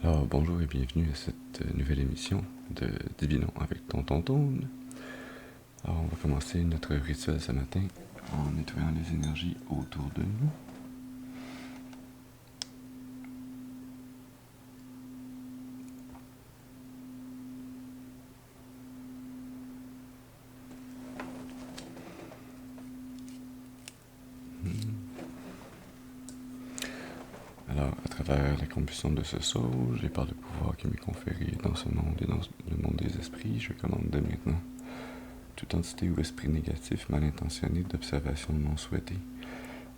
Alors, bonjour et bienvenue à cette nouvelle émission de Divinons avec Tonton Toon. Alors, on va commencer notre rituel ce matin en nettoyant les énergies autour de nous. Alors, à travers la combustion de ce sauge et par le pouvoir qui m'est conféré dans ce monde et dans le monde des esprits, je commande dès maintenant toute entité ou esprit négatif mal intentionné d'observation non souhaitée,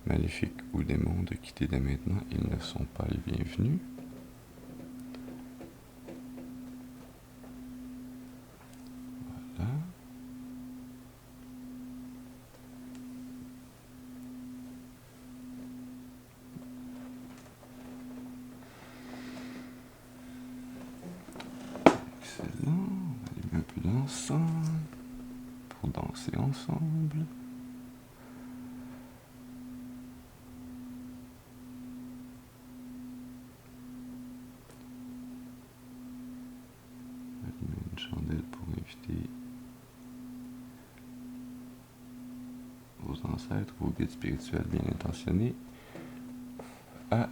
maléfique ou démon de quitter dès maintenant, ils ne sont pas les bienvenus. Voilà. Excellent. On va allumer un peu d'encens pour danser ensemble. Allumer une chandelle pour inviter vos ancêtres, vos guides spirituels bien intentionnés à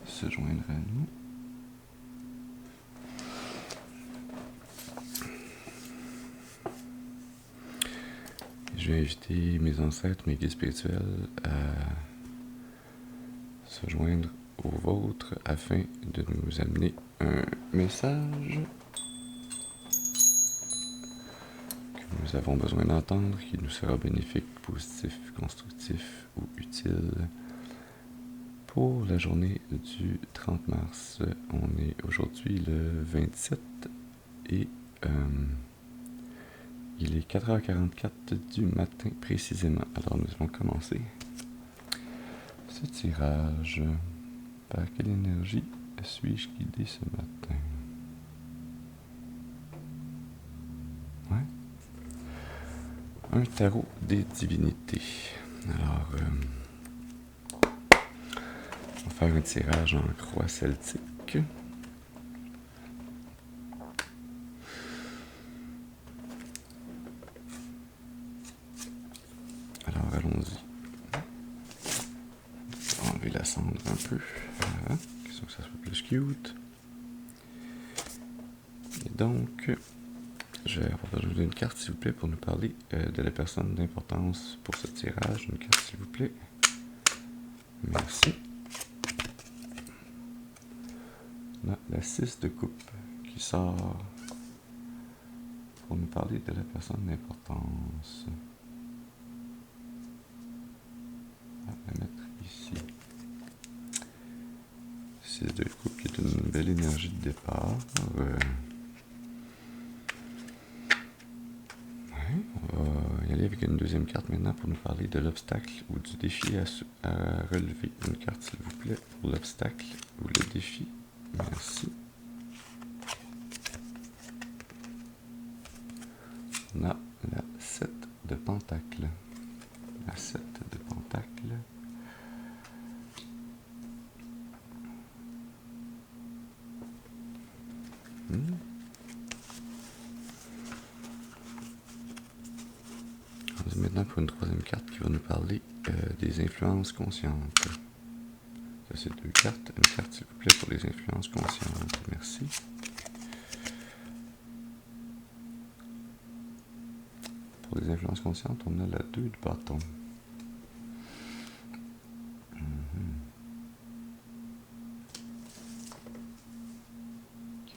se joindre à nous. Je vais inviter mes ancêtres, mes guides spirituels à se joindre aux vôtres afin de nous amener un message que nous avons besoin d'entendre, qui nous sera bénéfique, positif, constructif ou utile pour la journée du 30 mars. On est aujourd'hui le 27 et il est 4h44 du matin précisément. Alors nous allons commencer ce tirage. Par quelle énergie suis-je guidé ce matin? Ouais. Un tarot des divinités. Alors, on va faire un tirage en croix celtique. Alors, allons-y. On va enlever la cendre un peu. Voilà, question que ça soit plus cute. Et donc, je vais avoir besoin d'une carte, s'il vous plaît, pour nous parler de la personne d'importance pour ce tirage. Une carte, s'il vous plaît. Merci. On a la 6 de coupe qui sort pour nous parler de la personne d'importance. On va la mettre ici. 6 de coupe qui est une belle énergie de départ. On va y aller avec une deuxième carte maintenant pour nous parler de l'obstacle ou du défi à relever. Une carte, s'il vous plaît, pour l'obstacle ou le défi. Merci. On a la 7 de pentacle. La 7 de pentacle. On va maintenant pour une troisième carte qui va nous parler des influences conscientes. Ça, c'est deux cartes. Une carte, s'il vous plaît, pour les influences conscientes. Merci. Pour les influences conscientes, on a la 2 de bâton. Ok.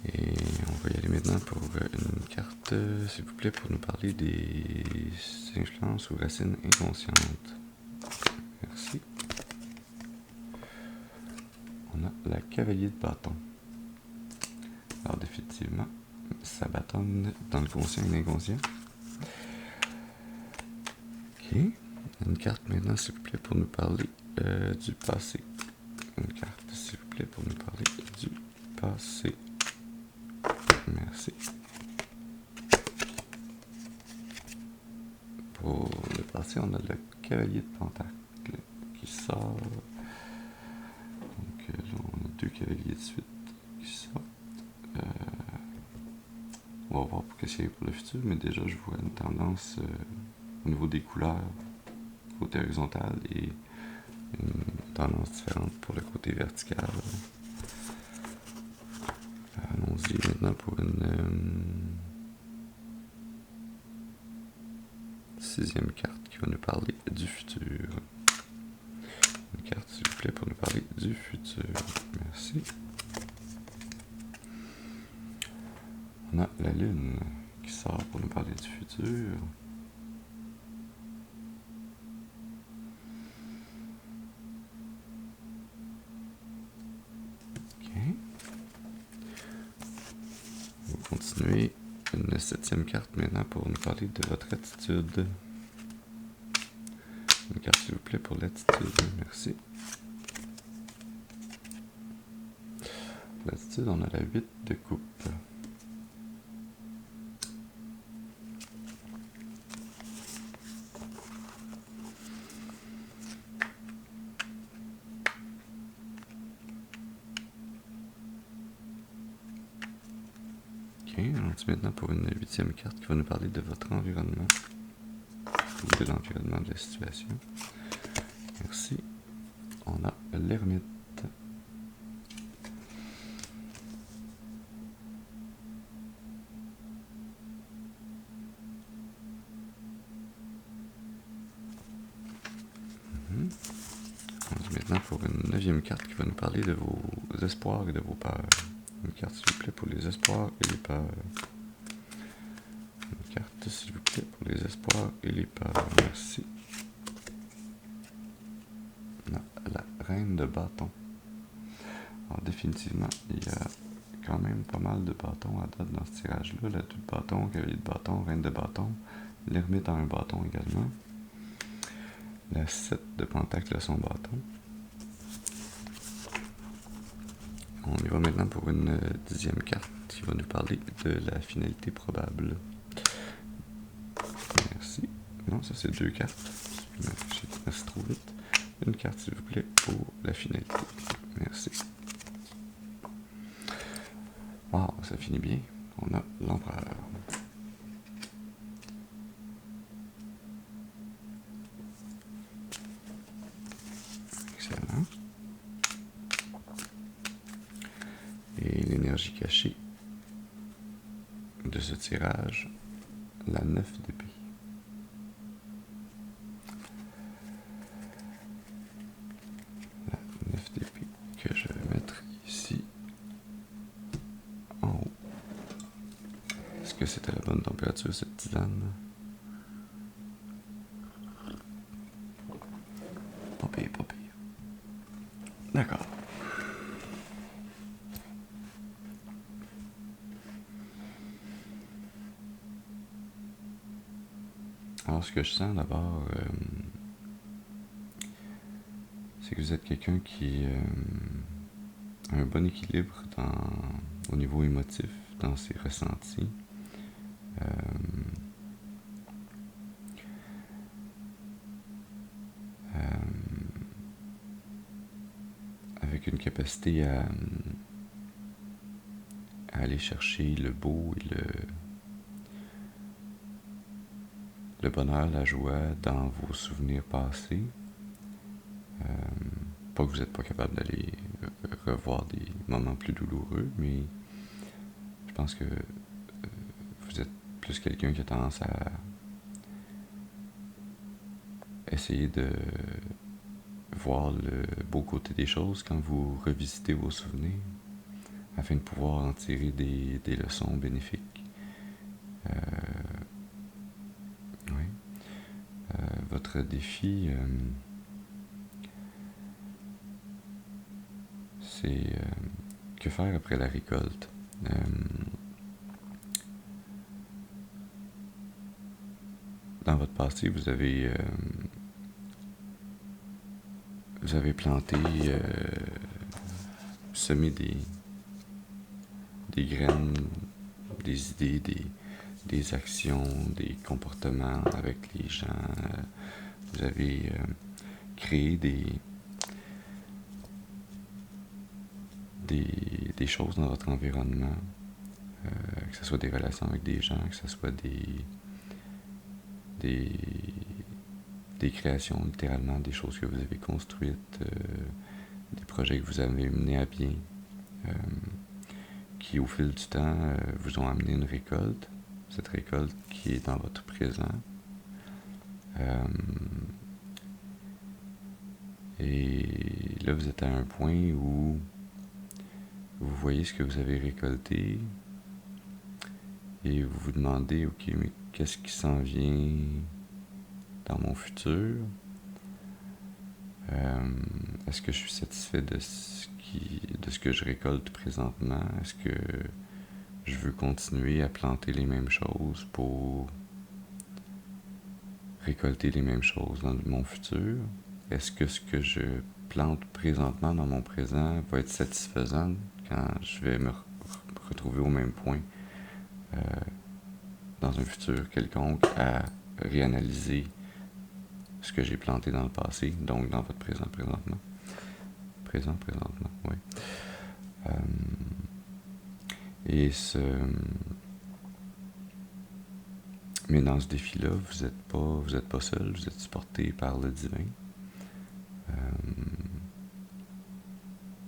Et on va y aller maintenant pour une carte, s'il vous plaît, pour nous parler des influences ou racines inconscientes. Merci. On a la cavalier de bâton. Alors définitivement, ça bâtonne dans le conscient et l'inconscient. Ok. Une carte maintenant, s'il vous plaît, pour nous parler du passé. Une carte, s'il vous plaît, pour nous parler du passé. Merci. Pour le passé, on a le cavalier de pentacle qui sort. Donc, là, on a 2 cavaliers de suite qui sortent. On va voir pour qu'est-ce qu'il y a pour le futur, mais déjà je vois une tendance au niveau des couleurs, côté horizontal, et une tendance différente pour le côté vertical. Allons-y maintenant pour une 6e carte qui va nous parler du futur. Une carte, s'il vous plaît, pour nous parler du futur. Merci. On a la Lune qui sort pour nous parler du futur. Ok. On va continuer. Une 7e carte maintenant pour nous parler de votre attitude. Une carte, s'il vous plaît, pour l'attitude. Merci. L'attitude, on a la 8 de coupe. Ok, allons-y maintenant pour une 8e carte qui va nous parler de votre environnement. Ou de l'environnement de la situation. Merci. On a l'ermite. Maintenant pour une 9e carte qui va nous parler de vos espoirs et de vos peurs. Une carte, s'il vous plaît, pour les espoirs et les peurs. Une carte, s'il vous plaît, pour les espoirs et les peurs. Merci. On a la reine de bâton. Alors définitivement, il y a quand même pas mal de bâtons à date dans ce tirage-là. La 2 de bâton, cavalier de bâton, reine de bâton. L'ermite a un bâton également. La 7 de pentacle a son bâton. On y va maintenant pour une 10e carte qui va nous parler de la finalité probable. Merci. Non, ça c'est 2 cartes. Merci trop vite. Une carte, s'il vous plaît, pour la finalité. Merci. Wow, ça finit bien. On a l'empereur. Excellent. Et l'énergie cachée de ce tirage, la 9 d'épée. La 9 d'épée que je vais mettre ici en haut. Est-ce que c'était la bonne température, cette tisane? Pas pire, pas pire. D'accord. Alors, ce que je sens d'abord, c'est que vous êtes quelqu'un qui a un bon équilibre au niveau émotif, dans ses ressentis. Avec une capacité à aller chercher le beau et le bonheur, la joie dans vos souvenirs passés. Pas que vous n'êtes pas capable d'aller revoir des moments plus douloureux, mais je pense que vous êtes plus quelqu'un qui a tendance à essayer de voir le beau côté des choses quand vous revisitez vos souvenirs, afin de pouvoir en tirer des leçons bénéfiques. Oui. Votre défi, c'est que faire après la récolte. Dans votre passé, vous avez planté, semé des graines, des idées, des actions, des comportements avec les gens. Vous avez créé des choses dans votre environnement, que ce soit des relations avec des gens, que ce soit des créations, littéralement, des choses que vous avez construites, des projets que vous avez menés à bien, qui au fil du temps vous ont amené une récolte, cette récolte qui est dans votre présent. Et là, vous êtes à un point où vous voyez ce que vous avez récolté et vous vous demandez, ok, mais qu'est-ce qui s'en vient dans mon futur? Est-ce que je suis satisfait de ce que je récolte présentement? Est-ce que je veux continuer à planter les mêmes choses pour récolter les mêmes choses dans mon futur? Est-ce que ce que je plante présentement dans mon présent va être satisfaisant quand je vais me retrouver au même point dans un futur quelconque à réanalyser ce que j'ai planté dans le passé, donc dans votre présent présentement. Présentement, oui. Mais dans ce défi-là, vous êtes pas seul, vous êtes supporté par le divin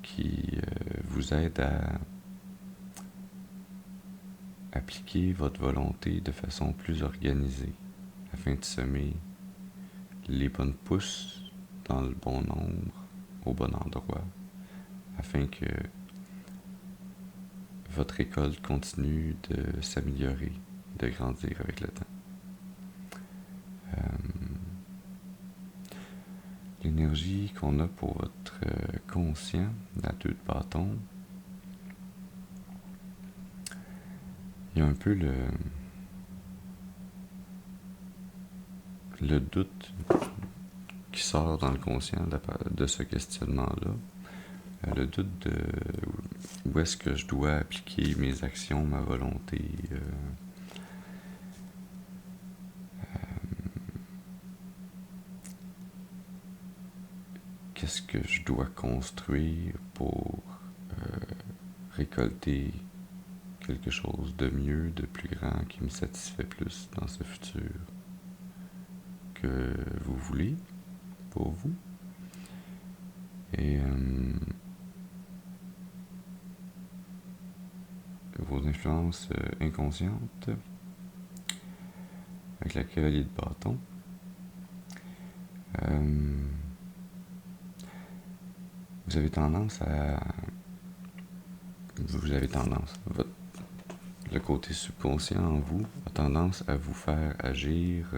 qui vous aide à appliquer votre volonté de façon plus organisée afin de semer les bonnes pousses dans le bon nombre, au bon endroit, afin que votre récolte continue de s'améliorer, de grandir avec le temps. L'énergie qu'on a pour votre conscient, la 2 de bâton, il y a un peu le doute qui sort dans le conscient de ce questionnement-là. Le doute de où est-ce que je dois appliquer mes actions, ma volonté, qu'est-ce que je dois construire pour récolter quelque chose de mieux, de plus grand, qui me satisfait plus dans ce futur que vous voulez pour vous. Et vos influences inconscientes avec la cavalier de bâton. Vous avez tendance, le côté subconscient en vous a tendance à vous faire agir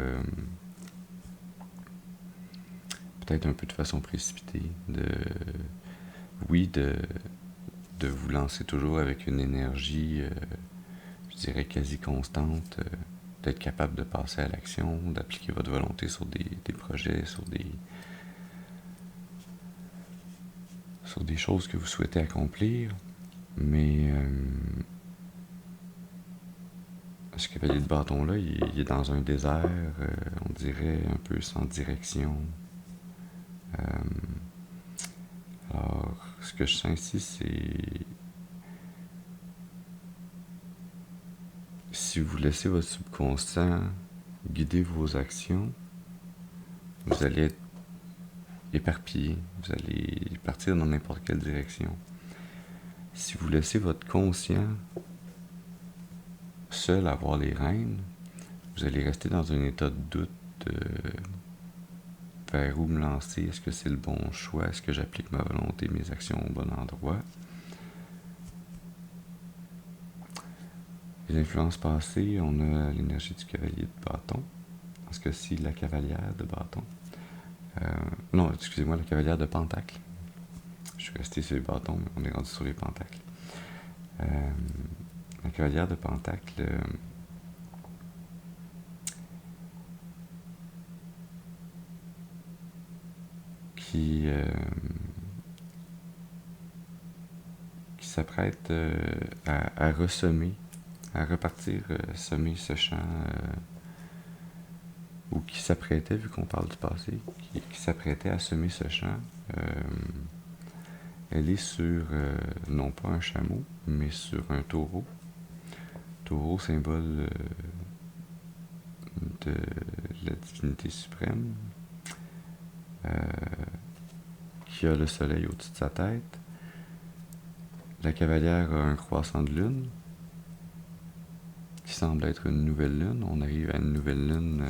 peut-être un peu de façon précipitée, de vous lancer toujours avec une énergie, je dirais quasi constante, d'être capable de passer à l'action, d'appliquer votre volonté sur des projets, sur des choses que vous souhaitez accomplir, mais ce cavalier de bâton-là, il est dans un désert, on dirait un peu sans direction. Alors, ce que je sens ici, c'est si vous laissez votre subconscient guider vos actions, vous allez être éparpillé, vous allez partir dans n'importe quelle direction. Si vous laissez votre conscient seul avoir les rênes, vous allez rester dans un état de doute vers où me lancer, est-ce que c'est le bon choix, est-ce que j'applique ma volonté, mes actions au bon endroit. Les influences passées, on a l'énergie du cavalier de bâton, dans ce cas-ci la cavalière de bâton. Non, excusez-moi, la cavalière de pentacle. Je suis resté sur les bâtons, mais on est rendu sur les pentacles. La cavalière de pentacle, qui s'apprête à ressemer, à repartir semer ce champ, ou qui s'apprêtait, vu qu'on parle du passé, qui s'apprêtait à semer ce champ, Elle est sur, non pas un chameau, mais sur un taureau. Taureau, symbole de la divinité suprême, qui a le soleil au-dessus de sa tête. La cavalière a un croissant de lune, qui semble être une nouvelle lune. On arrive à une nouvelle lune.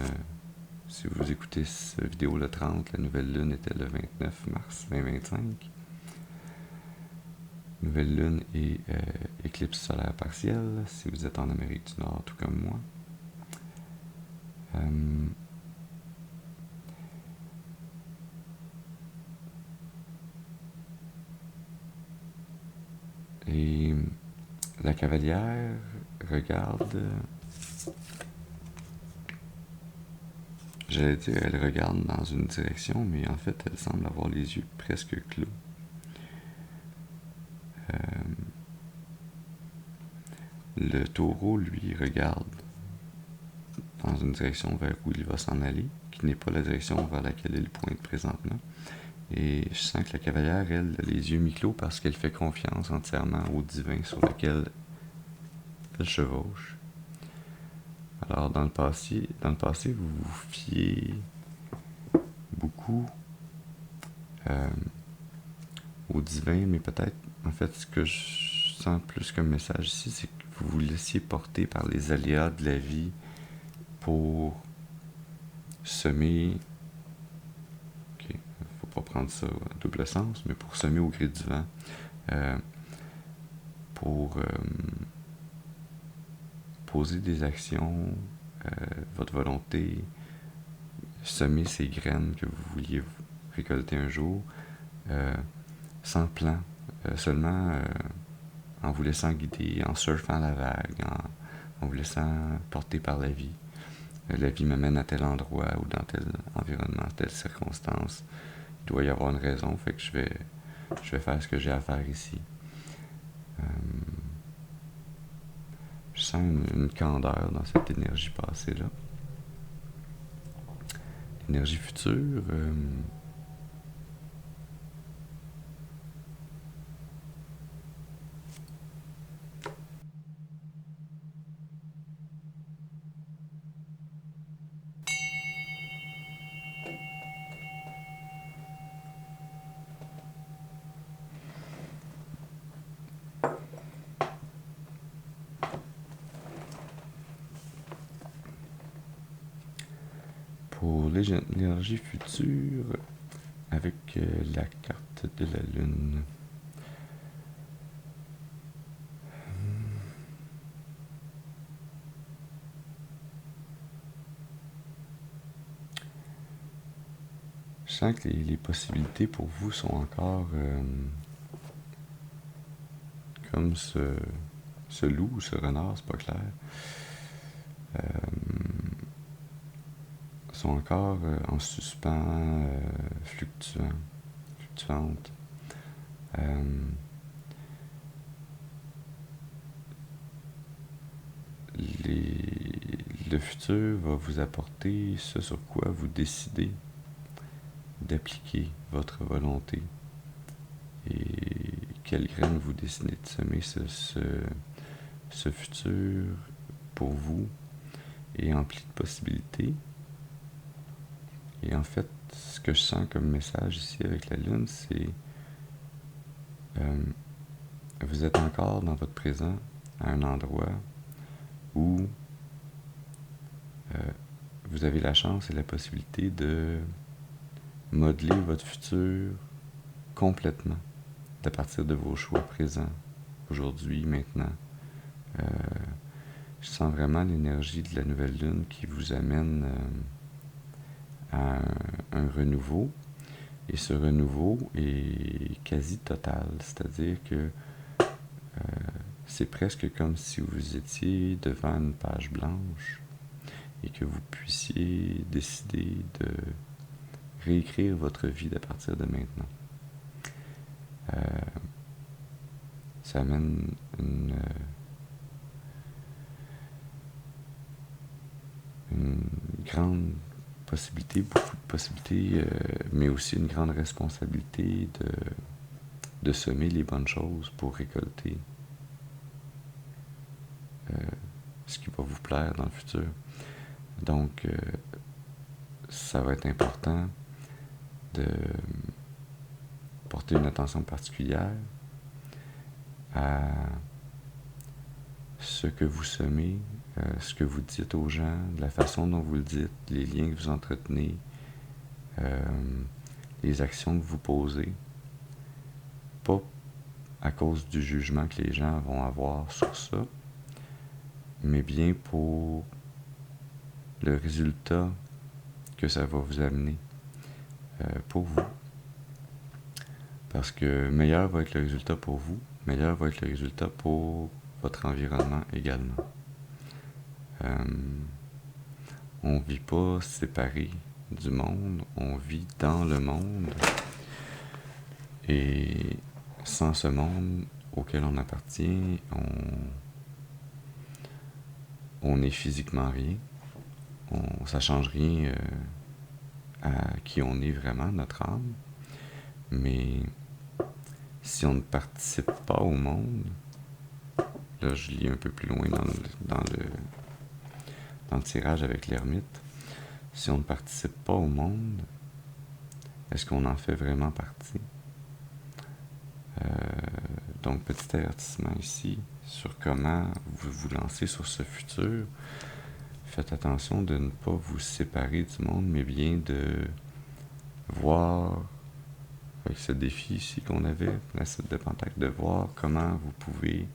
Si vous écoutez cette vidéo le 30, la nouvelle lune était le 29 mars 2025. Nouvelle lune et éclipse solaire partielle, si vous êtes en Amérique du Nord, tout comme moi. Et la cavalière regarde. J'allais dire, elle regarde dans une direction, mais en fait, elle semble avoir les yeux presque clos. Le taureau, lui, regarde dans une direction vers où il va s'en aller, qui n'est pas la direction vers laquelle il pointe présentement. Et je sens que la cavalière, elle, a les yeux mi-clos parce qu'elle fait confiance entièrement au divin sur lequel elle chevauche. Alors, dans le passé, vous vous fiez beaucoup au divin, mais peut-être, en fait, ce que je sens plus comme message ici, c'est que vous vous laissiez porter par les aléas de la vie pour semer. Ok, faut pas prendre ça à double sens, mais pour semer au gré du vent, pour poser des actions, votre volonté, semer ces graines que vous vouliez récolter un jour, sans plan, seulement en vous laissant guider, en surfant la vague, en vous laissant porter par la vie. La vie m'amène à tel endroit ou dans tel environnement, telle circonstance. Il doit y avoir une raison, fait que je vais faire ce que j'ai à faire ici. Je sens une candeur dans cette énergie passée-là. L'énergie future, pour l'énergie future, avec la carte de la Lune. Je sens que les possibilités pour vous sont encore comme ce loup ou ce renard, c'est pas clair, sont encore en suspens, fluctuantes. Le futur va vous apporter ce sur quoi vous décidez d'appliquer votre volonté et quelle graine vous décidez de semer. Ce futur pour vous est empli de possibilités. Et en fait, ce que je sens comme message ici avec la Lune, c'est vous êtes encore dans votre présent à un endroit où vous avez la chance et la possibilité de modeler votre futur complètement à partir de vos choix présents, aujourd'hui, maintenant. Je sens vraiment l'énergie de la nouvelle lune qui vous amène à un renouveau. Et ce renouveau est quasi total, c'est-à-dire que c'est presque comme si vous étiez devant une page blanche et que vous puissiez décider de réécrire votre vie à partir de maintenant. Ça amène une grande possibilité, beaucoup de possibilités, mais aussi une grande responsabilité de semer les bonnes choses pour récolter ce qui va vous plaire dans le futur. Donc, ça va être important de porter une attention particulière à ce que vous semez, ce que vous dites aux gens, la façon dont vous le dites, les liens que vous entretenez, les actions que vous posez, pas à cause du jugement que les gens vont avoir sur ça, mais bien pour le résultat que ça va vous amener pour vous. Parce que meilleur va être le résultat pour vous, meilleur va être le résultat pour votre environnement également. On ne vit pas séparé du monde, on vit dans le monde. Et sans ce monde auquel on appartient, on n'est physiquement rien. Ça ne change rien à qui on est vraiment, notre âme. Mais si on ne participe pas au monde, là je lis un peu plus loin dans le tirage avec l'ermite, si on ne participe pas au monde, est-ce qu'on en fait vraiment partie? Donc petit avertissement ici sur comment vous vous lancez sur ce futur. Faites attention de ne pas vous séparer du monde, mais bien de voir, avec ce défi ici qu'on avait, la site de Pentacle, de voir comment vous pouvez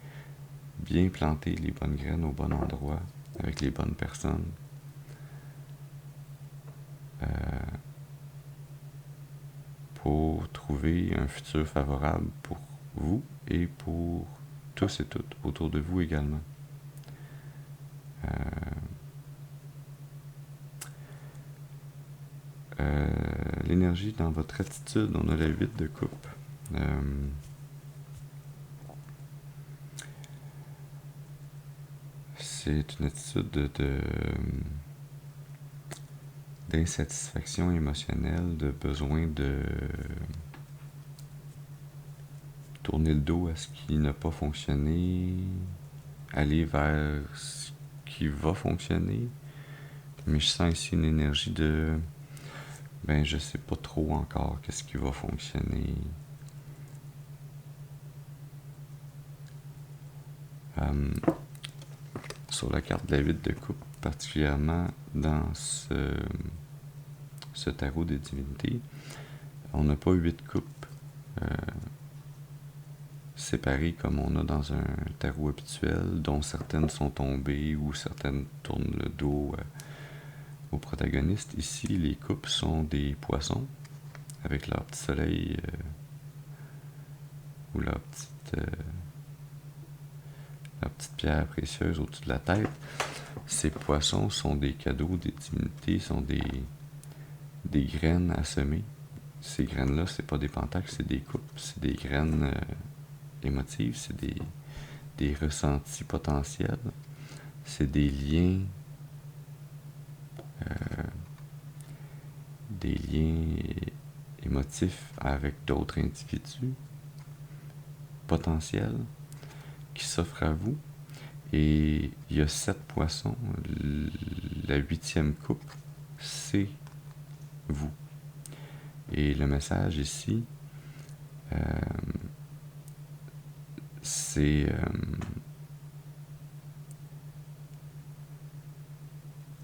bien planter les bonnes graines au bon endroit, avec les bonnes personnes. Pour trouver un futur favorable pour vous et pour tous et toutes autour de vous également. L'énergie dans votre attitude, on a la 8 de coupe. C'est une attitude d'insatisfaction émotionnelle, de besoin de tourner le dos à ce qui n'a pas fonctionné, aller vers ce qui va fonctionner. Mais je sens ici une énergie de je sais pas trop encore qu'est-ce qui va fonctionner. Sur la carte de la 8 de coupe, particulièrement dans ce tarot des divinités, on n'a pas 8 coupes séparées comme on a dans un tarot habituel, dont certaines sont tombées ou certaines tournent le dos au protagoniste. Ici, les coupes sont des poissons avec leur petit soleil ou leur petite pierre précieuse au-dessus de la tête. Ces poissons sont des cadeaux des divinités, sont des graines à semer. Ces graines-là, c'est pas des pentacles, c'est des coupes, c'est des graines émotives, c'est des ressentis potentiels, c'est des liens émotifs avec d'autres individus potentiels qui s'offrent à vous. Et il y a 7 poissons. La 8e coupe, c'est vous. Et le message ici, c'est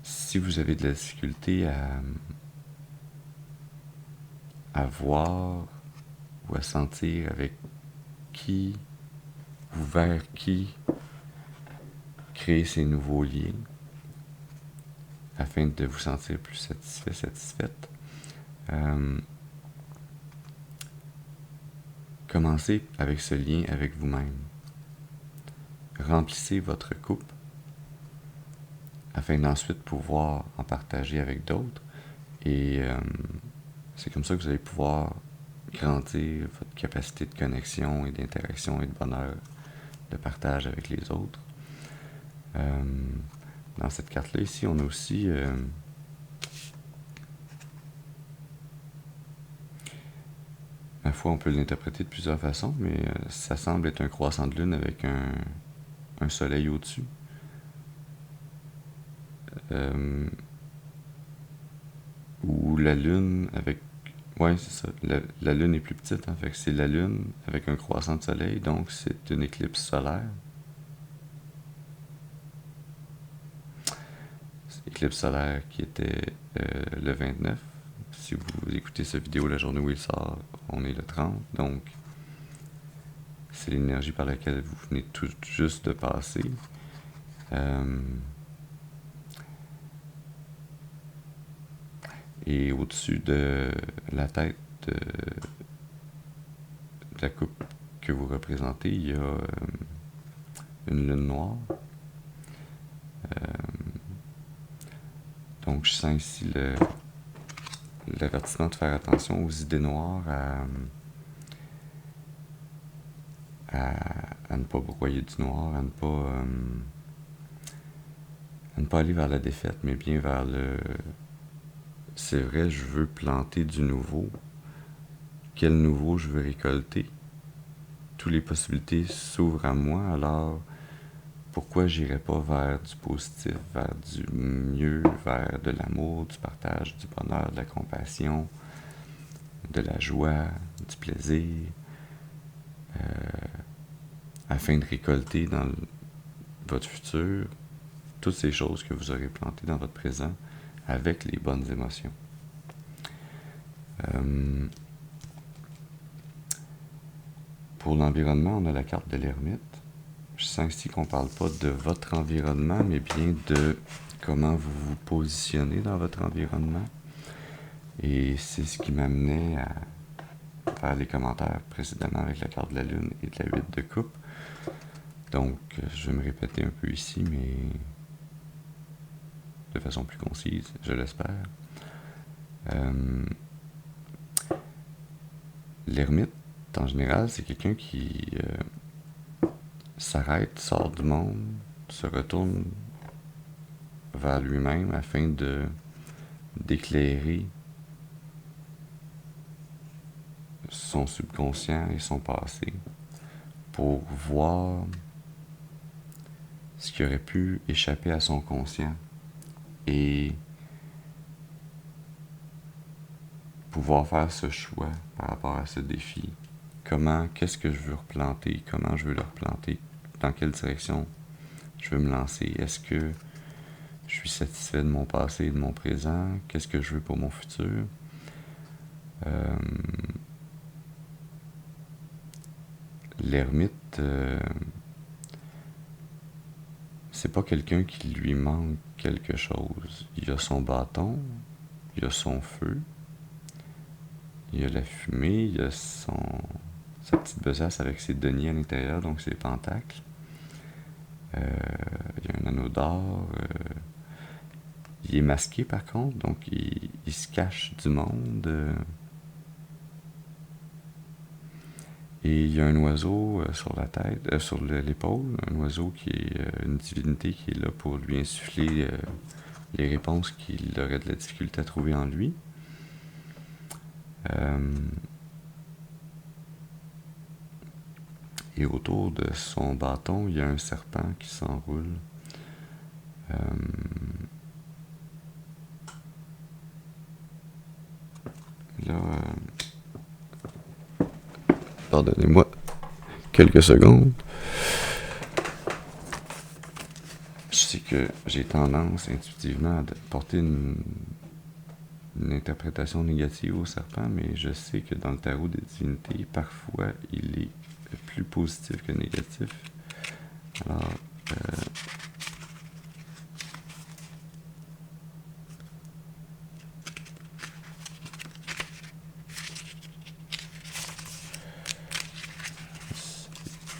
si vous avez de la difficulté à voir ou à sentir avec qui ou vers qui créer ces nouveaux liens afin de vous sentir plus satisfait, satisfaite. Commencez avec ce lien avec vous-même. Remplissez votre coupe afin d'ensuite pouvoir en partager avec d'autres. Et c'est comme ça que vous allez pouvoir grandir votre capacité de connexion et d'interaction et de bonheur, de partage avec les autres. Dans cette carte-là, ici, on a aussi la fois, on peut l'interpréter de plusieurs façons, mais ça semble être un croissant de lune avec un soleil au-dessus. Ou la lune avec... Ouais, c'est ça. La lune est plus petite, hein, fait que c'est la lune avec un croissant de soleil, donc c'est une éclipse solaire. Éclipse solaire qui était le 29. Si vous écoutez cette vidéo la journée où il sort, on est le 30, donc c'est l'énergie par laquelle vous venez tout juste de passer. Et au-dessus de la tête de la coupe que vous représentez, il y a une lune noire. Donc je sens ici l'avertissement de faire attention aux idées noires, à ne pas broyer du noir, à ne pas aller vers la défaite, mais bien vers le... C'est vrai, je veux planter du nouveau. Quel nouveau je veux récolter? Toutes les possibilités s'ouvrent à moi, alors pourquoi j'irais pas vers du positif, vers du mieux, vers de l'amour, du partage, du bonheur, de la compassion, de la joie, du plaisir, afin de récolter dans votre futur toutes ces choses que vous aurez plantées dans votre présent avec les bonnes émotions. Pour l'environnement, on a la carte de l'ermite. Je sens ici qu'on ne parle pas de votre environnement, mais bien de comment vous vous positionnez dans votre environnement. Et c'est ce qui m'amenait à faire les commentaires précédemment avec la carte de la lune et de la 8 de coupe. Donc, je vais me répéter un peu ici, mais de façon plus concise, je l'espère. L'ermite, en général, c'est quelqu'un qui s'arrête, sort du monde, se retourne vers lui-même afin d'éclairer son subconscient et son passé pour voir ce qui aurait pu échapper à son conscient et pouvoir faire ce choix par rapport à ce défi. Qu'est-ce que je veux replanter, comment je veux le replanter, dans quelle direction je veux me lancer, est-ce que je suis satisfait de mon passé et de mon présent, qu'est-ce que je veux pour mon futur. L'ermite, c'est pas quelqu'un qui lui manque quelque chose. Il a son bâton, il a son feu, il a la fumée, il a sa petite besace avec ses deniers à l'intérieur, donc ses pentacles. Il y a un anneau d'or. Il est masqué par contre, donc il se cache du monde. Et il y a un oiseau sur la tête, sur l'épaule, un oiseau qui est une divinité qui est là pour lui insuffler les réponses qu'il aurait de la difficulté à trouver en lui. Et autour de son bâton, il y a un serpent qui s'enroule. Là, pardonnez-moi quelques secondes. Je sais que j'ai tendance intuitivement à porter une interprétation négative au serpent, mais je sais que dans le tarot des divinités, parfois, il est plus positif que négatif. Alors,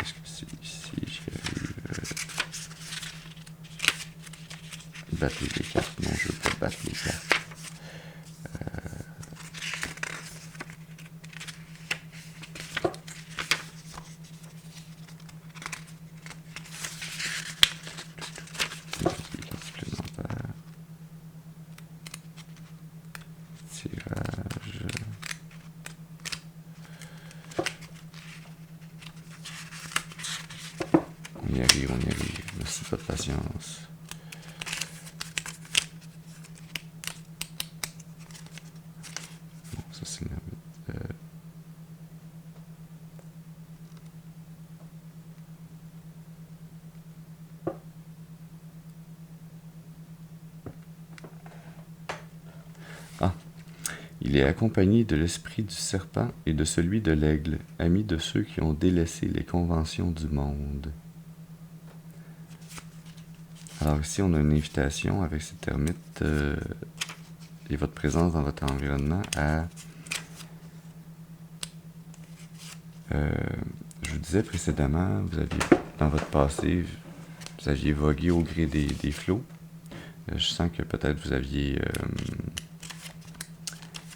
est-ce que c'est ici, j'arrive battre les cartes? Non, je veux pas battre les cartes. Tirage. faites patience. Bon, ça c'est l'ermite. Il est accompagné de l'esprit du serpent et de celui de l'aigle, ami de ceux qui ont délaissé les conventions du monde. Alors ici, on a une invitation avec cet ermite et votre présence dans votre environnement à... je vous disais précédemment, vous aviez, dans votre passé, vous aviez vogué au gré des flots. Je sens que peut-être vous aviez...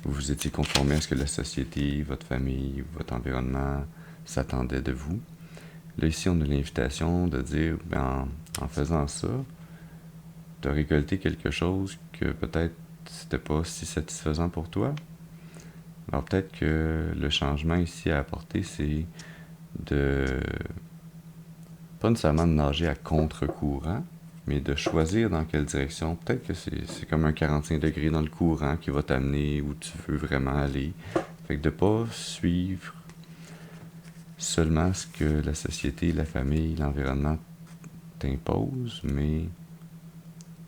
vous vous étiez conformé à ce que la société, votre famille, votre environnement s'attendait de vous. Là, ici, on a l'invitation de dire, en faisant ça, de récolter quelque chose que peut-être c'était pas si satisfaisant pour toi. Alors peut-être que le changement ici à apporter, c'est de pas nécessairement de nager à contre-courant, mais de choisir dans quelle direction. Peut-être que c'est comme un 45 degrés dans le courant qui va t'amener où tu veux vraiment aller. Fait que de pas suivre seulement ce que la société, la famille, l'environnement t'imposent, mais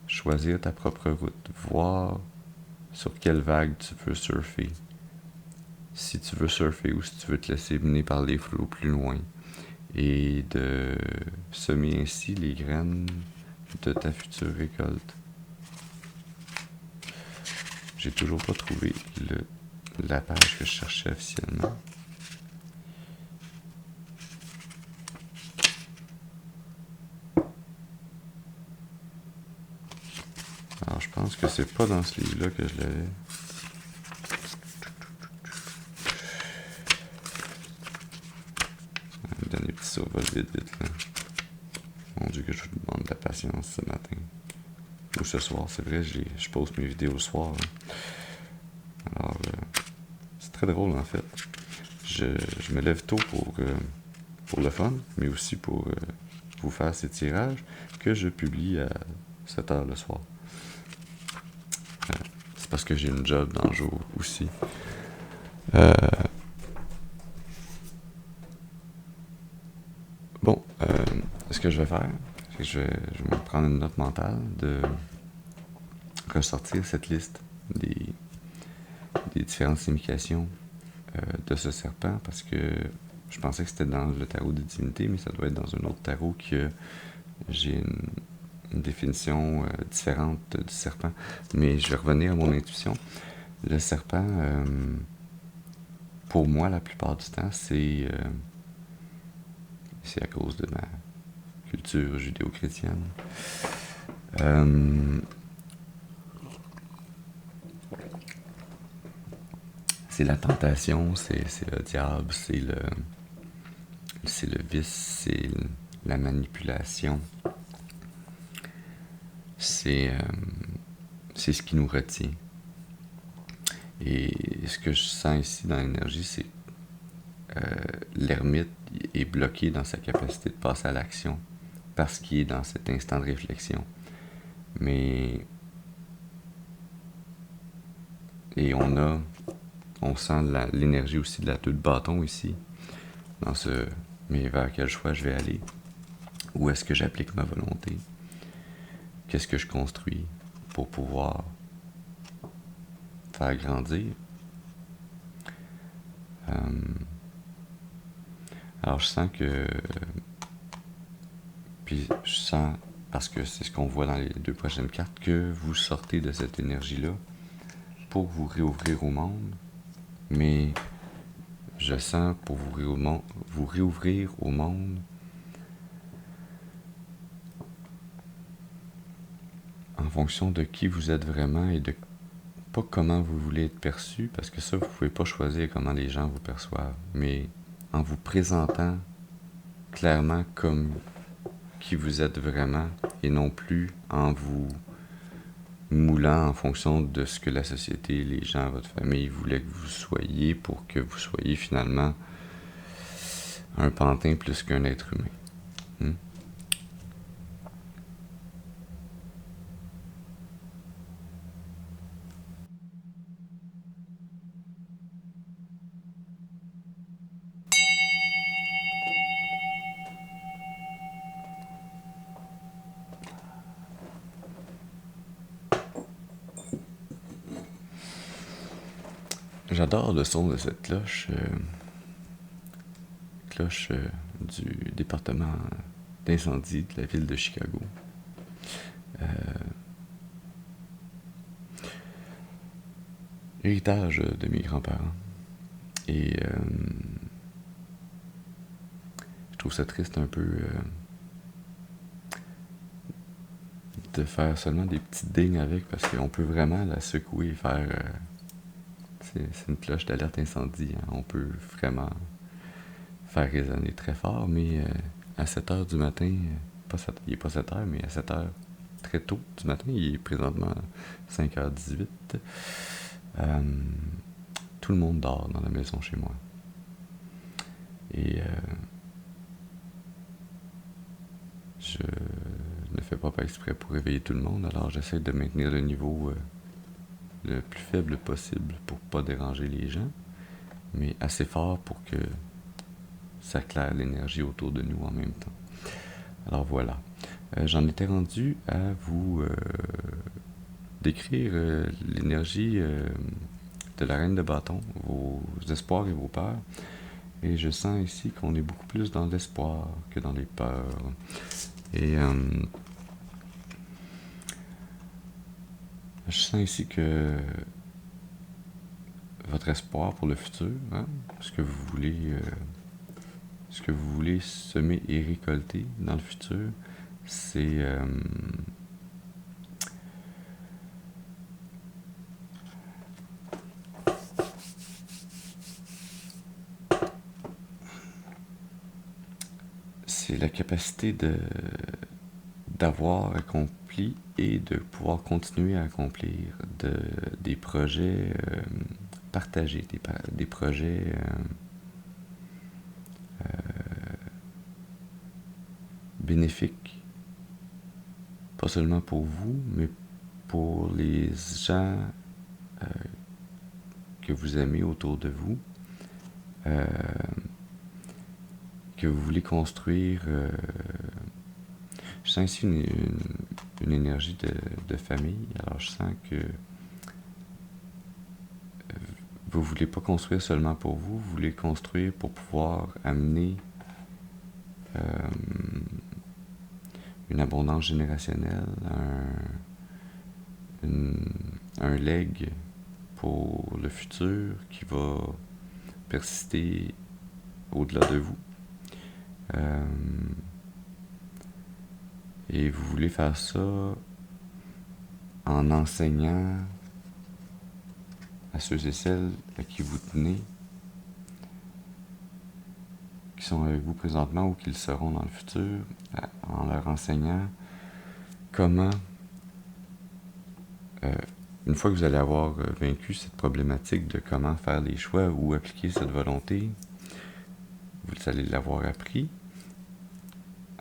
choisir ta propre route, voir sur quelle vague tu veux surfer. Si tu veux surfer ou si tu veux te laisser mener par les flots plus loin. Et de semer ainsi les graines de ta future récolte. J'ai toujours pas trouvé la page que je cherchais officiellement. Alors je pense que c'est pas dans ce livre-là que je l'avais. Un dernier petit survol vite là. Mon Dieu que je vous demande de la patience ce matin. Ou ce soir, c'est vrai, je poste mes vidéos le soir. Alors, c'est très drôle en fait. Je me lève tôt pour le fun, mais aussi pour vous faire ces tirages que je publie à 7 heures le soir. C'est parce que j'ai une job dans le jour aussi. Bon, ce que je vais faire, c'est que je vais me prendre une note mentale de ressortir cette liste des différentes significations de ce serpent, parce que je pensais que c'était dans le tarot des divinités, mais ça doit être dans un autre tarot que j'ai une définition différente du serpent. Mais je vais revenir à mon intuition. Le serpent, pour moi, la plupart du temps, c'est à cause de ma culture judéo-chrétienne. C'est la tentation, c'est le diable, c'est le vice, c'est la manipulation. C'est ce qui nous retient. Et ce que je sens ici dans l'énergie, c'est l'ermite est bloqué dans sa capacité de passer à l'action parce qu'il est dans cet instant de réflexion. Et on sent l'énergie aussi de la 2 de bâton ici, dans ce mais vers quel choix je vais aller, où est-ce que j'applique ma volonté, qu'est-ce que je construis pour pouvoir faire grandir. Alors je sens que puis je sens, parce que c'est ce qu'on voit dans les 2 prochaines cartes, que vous sortez de cette énergie-là pour vous réouvrir au monde, mais je sens pour vous réouvrir au monde en fonction de qui vous êtes vraiment et de pas comment vous voulez être perçu, parce que ça, vous pouvez pas choisir comment les gens vous perçoivent, mais en vous présentant clairement comme qui vous êtes vraiment et non plus en vous moulant en fonction de ce que la société, les gens, votre famille voulaient que vous soyez pour que vous soyez finalement un pantin plus qu'un être humain. J'adore le son de cette cloche du département d'incendie de la ville de Chicago. Héritage de mes grands-parents. Et je trouve ça triste un peu de faire seulement des petites dings avec parce qu'on peut vraiment la secouer et faire. C'est une cloche d'alerte incendie. Hein. On peut vraiment faire résonner très fort, mais à 7 heures du matin, il n'est pas 7 heures, mais à 7 heures très tôt du matin, il est présentement 5h18. Tout le monde dort dans la maison chez moi. Et je ne fais pas exprès pour réveiller tout le monde, alors j'essaie de maintenir le niveau le plus faible possible pour pas déranger les gens, mais assez fort pour que ça claire l'énergie autour de nous en même temps. Alors voilà. J'en étais rendu à vous décrire l'énergie de la reine de bâton, vos espoirs et vos peurs. Et je sens ici qu'on est beaucoup plus dans l'espoir que dans les peurs. Et je sens ici que votre espoir pour le futur, hein, ce que vous voulez semer et récolter dans le futur, c'est la capacité d'avoir accompli et de pouvoir continuer à accomplir des projets partagés, des projets bénéfiques, pas seulement pour vous, mais pour les gens que vous aimez autour de vous, que vous voulez construire. Je sens ici une énergie de famille. Alors je sens que vous ne voulez pas construire seulement pour vous, vous voulez construire pour pouvoir amener une abondance générationnelle, un legs pour le futur qui va persister au-delà de vous. Et vous voulez faire ça en enseignant à ceux et celles à qui vous tenez, qui sont avec vous présentement ou qui le seront dans le futur, en leur enseignant comment, une fois que vous allez avoir vaincu cette problématique de comment faire les choix ou appliquer cette volonté, vous allez l'avoir appris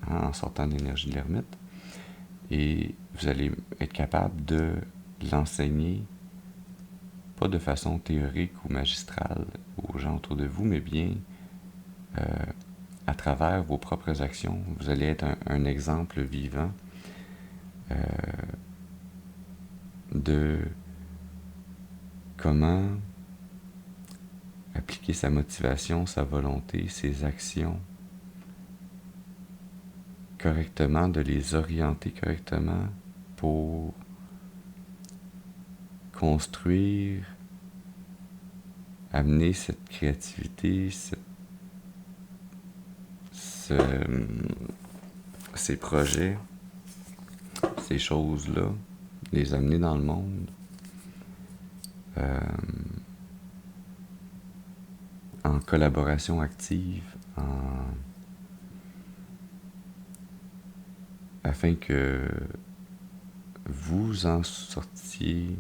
en sortant de l'énergie de l'ermite, et vous allez être capable de l'enseigner, pas de façon théorique ou magistrale aux gens autour de vous, mais bien à travers vos propres actions. Vous allez être un exemple vivant de comment appliquer sa motivation, sa volonté, ses actions correctement, de les orienter correctement pour construire, amener cette créativité, ces projets, ces choses-là, les amener dans le monde en collaboration active, afin que vous en sortiez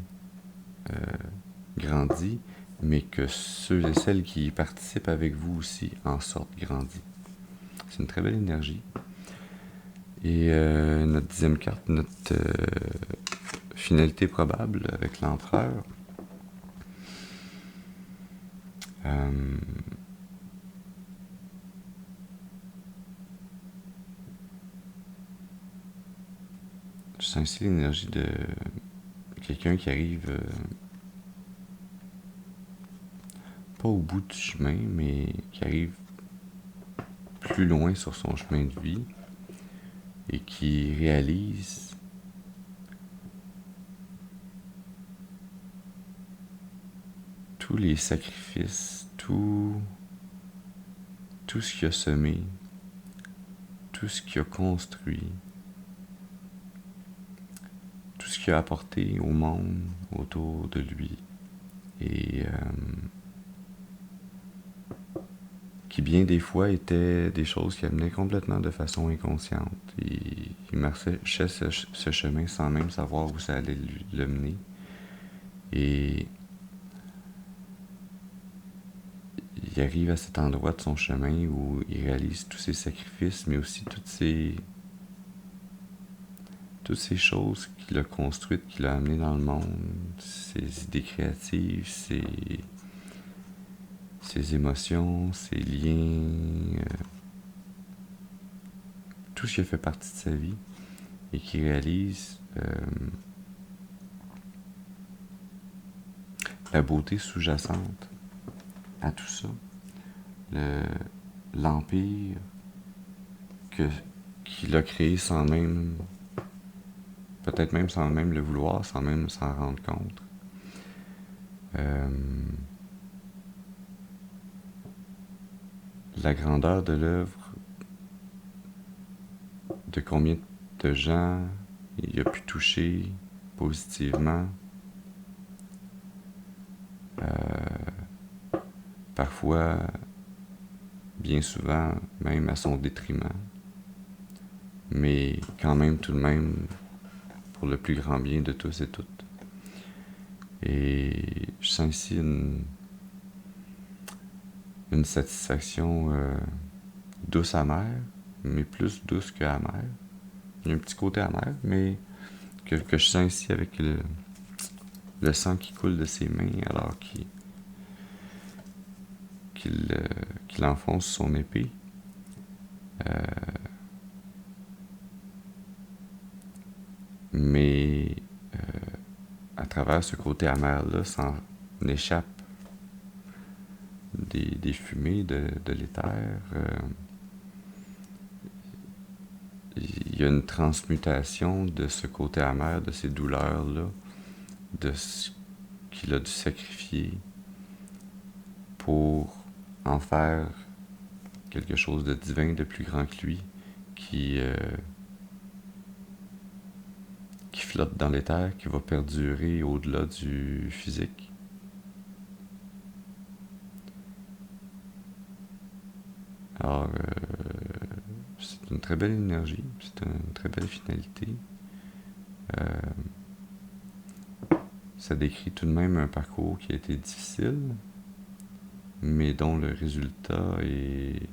grandi, mais que ceux et celles qui participent avec vous aussi en sortent grandis. C'est une très belle énergie. Et notre 10e carte, notre finalité probable avec l'empereur. Je sens ici l'énergie de quelqu'un qui arrive pas au bout du chemin, mais qui arrive plus loin sur son chemin de vie et qui réalise tous les sacrifices, tout ce qu'il a semé, tout ce qu'il a construit, tout ce qu'il a apporté au monde autour de lui et qui bien des fois étaient des choses qui amenaient complètement de façon inconsciente. Il marchait ce chemin sans même savoir où ça allait le mener. Et il arrive à cet endroit de son chemin où il réalise tous ses sacrifices, mais aussi toutes ces choses qu'il a construites, qu'il a amenées dans le monde, ses idées créatives, ses émotions, ses liens, tout ce qui a fait partie de sa vie et qui réalise la beauté sous-jacente à tout ça, l'empire qu'il a créé sans même, peut-être même sans même le vouloir, sans même s'en rendre compte. La grandeur de l'œuvre, de combien de gens il a pu toucher positivement, parfois, bien souvent, même à son détriment, mais quand même tout de même pour le plus grand bien de tous et toutes. Et je sens ici une satisfaction douce amère, mais plus douce que amère. Il y a un petit côté amer, mais que je sens ici avec le sang qui coule de ses mains alors qu'il enfonce son épée. Mais à travers ce côté amer-là, s'en échappe des fumées de l'éther. Il y a une transmutation de ce côté amer, de ces douleurs-là, de ce qu'il a dû sacrifier pour en faire quelque chose de divin, de plus grand que lui, qui flotte dans l'éther, qui va perdurer au-delà du physique. Alors, c'est une très belle énergie, c'est une très belle finalité. Ça décrit tout de même un parcours qui a été difficile, mais dont le résultat est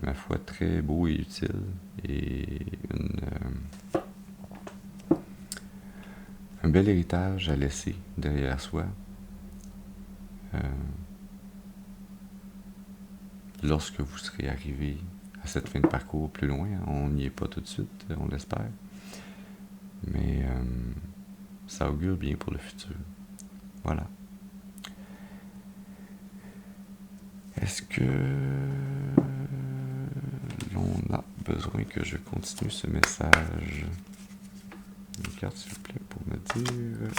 ma foi, très beau et utile. Et un bel héritage à laisser derrière soi. Lorsque vous serez arrivé à cette fin de parcours plus loin, on n'y est pas tout de suite, on l'espère, mais ça augure bien pour le futur. Voilà. Est-ce que l'on a besoin que je continue ce message? Une carte, s'il vous plaît, pour me dire...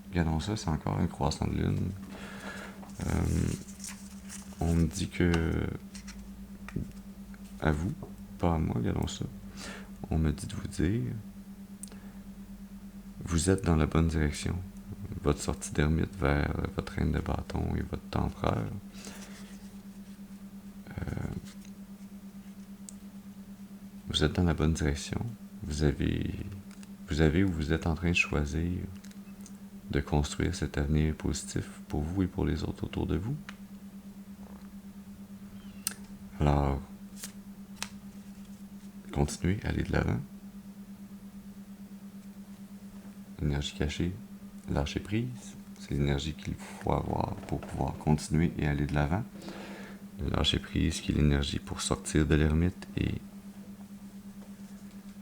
Regardons ça, c'est encore un croissant de lune. On me dit que... À vous, pas à moi, regardons ça. On me dit de vous dire... Vous êtes dans la bonne direction. Votre sortie d'ermite vers votre reine de bâton et votre tempreur. Vous êtes dans la bonne direction. Vous avez ou vous êtes en train de choisir de construire cet avenir positif pour vous et pour les autres autour de vous. Alors, continuez, allez de l'avant. Énergie cachée, lâcher prise. C'est l'énergie qu'il faut avoir pour pouvoir continuer et aller de l'avant. Le lâcher prise qui est l'énergie pour sortir de l'ermite et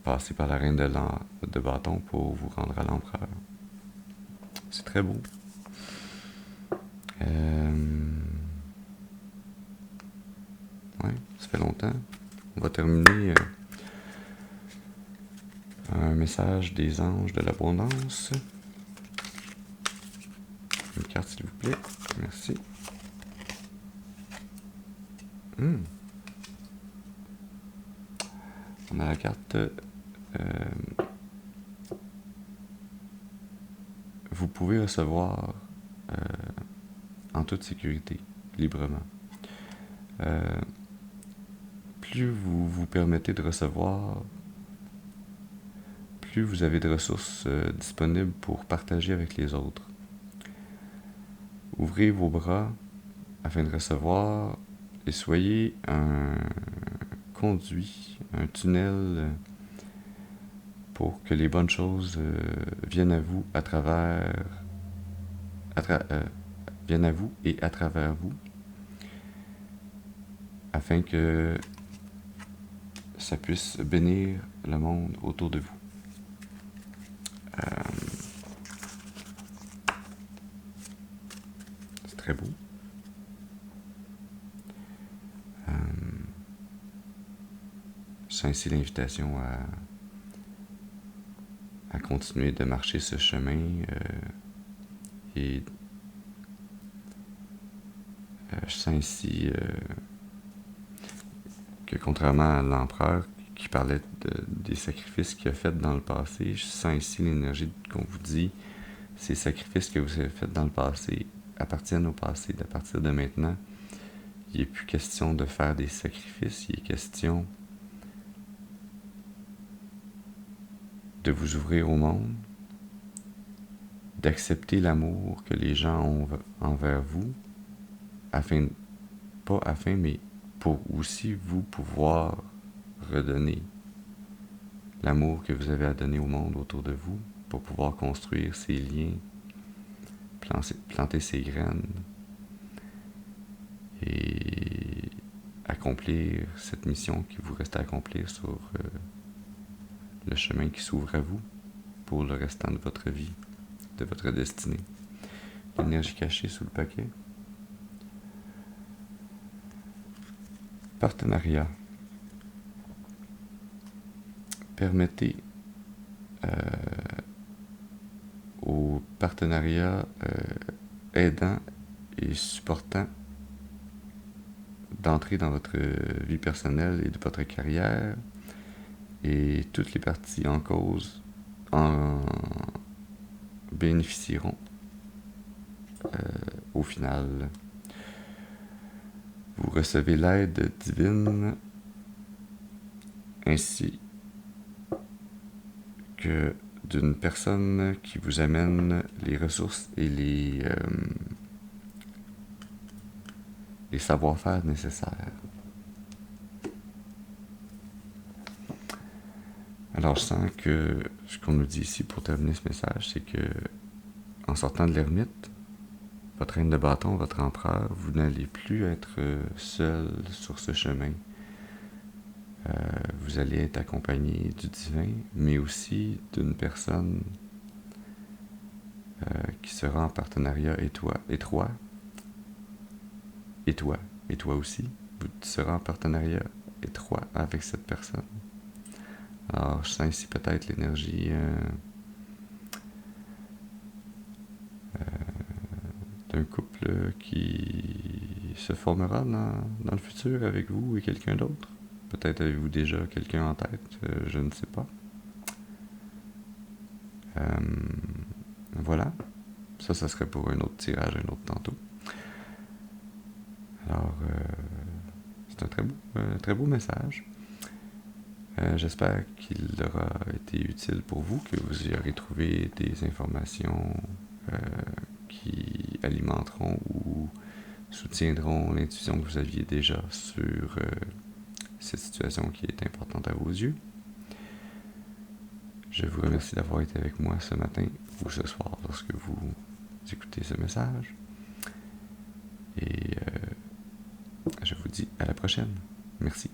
passer par la reine de bâton pour vous rendre à l'empereur. C'est très beau. Ouais, ça fait longtemps. On va terminer un message des anges de l'abondance. Une carte, s'il vous plaît. Merci. On a la carte. Vous pouvez recevoir en toute sécurité, librement. Plus vous vous permettez de recevoir, plus vous avez de ressources disponibles pour partager avec les autres. Ouvrez vos bras afin de recevoir et soyez un conduit, un tunnel pour que les bonnes choses viennent à vous viennent à vous et à travers vous, afin que ça puisse bénir le monde autour de vous. C'est très beau. C'est ainsi l'invitation à continuer de marcher ce chemin et je sens ici que contrairement à l'empereur qui parlait des sacrifices qu'il a faits dans le passé, je sens ici l'énergie qu'on vous dit, ces sacrifices que vous avez faits dans le passé appartiennent au passé. À partir de maintenant, il n'est plus question de faire des sacrifices, il est question de vous ouvrir au monde, d'accepter l'amour que les gens ont envers vous, mais pour aussi vous pouvoir redonner l'amour que vous avez à donner au monde autour de vous, pour pouvoir construire ces liens, planter ces graines et accomplir cette mission qui vous reste à accomplir sur le chemin qui s'ouvre à vous pour le restant de votre vie, de votre destinée. L'énergie cachée sous le paquet. Partenariat. Permettez aux partenariats aidants et supportants d'entrer dans votre vie personnelle et de votre carrière, et toutes les parties en cause en bénéficieront au final. Vous recevez l'aide divine ainsi que d'une personne qui vous amène les ressources et les savoir-faire nécessaires. Alors je sens que ce qu'on nous dit ici pour terminer ce message, c'est que en sortant de l'ermite, votre reine de bâton, votre empereur, vous n'allez plus être seul sur ce chemin. Vous allez être accompagné du divin, mais aussi d'une personne qui sera en partenariat étroit. Et toi aussi, vous serez en partenariat étroit avec cette personne. Alors, je sens ici peut-être l'énergie d'un couple qui se formera dans le futur avec vous et quelqu'un d'autre. Peut-être avez-vous déjà quelqu'un en tête, je ne sais pas. Voilà. Ça serait pour un autre tirage, un autre tantôt. Alors, c'est un très beau message. J'espère qu'il aura été utile pour vous, que vous y aurez trouvé des informations qui alimenteront ou soutiendront l'intuition que vous aviez déjà sur cette situation qui est importante à vos yeux. Je vous remercie d'avoir été avec moi ce matin ou ce soir lorsque vous écoutez ce message. Et je vous dis à la prochaine. Merci.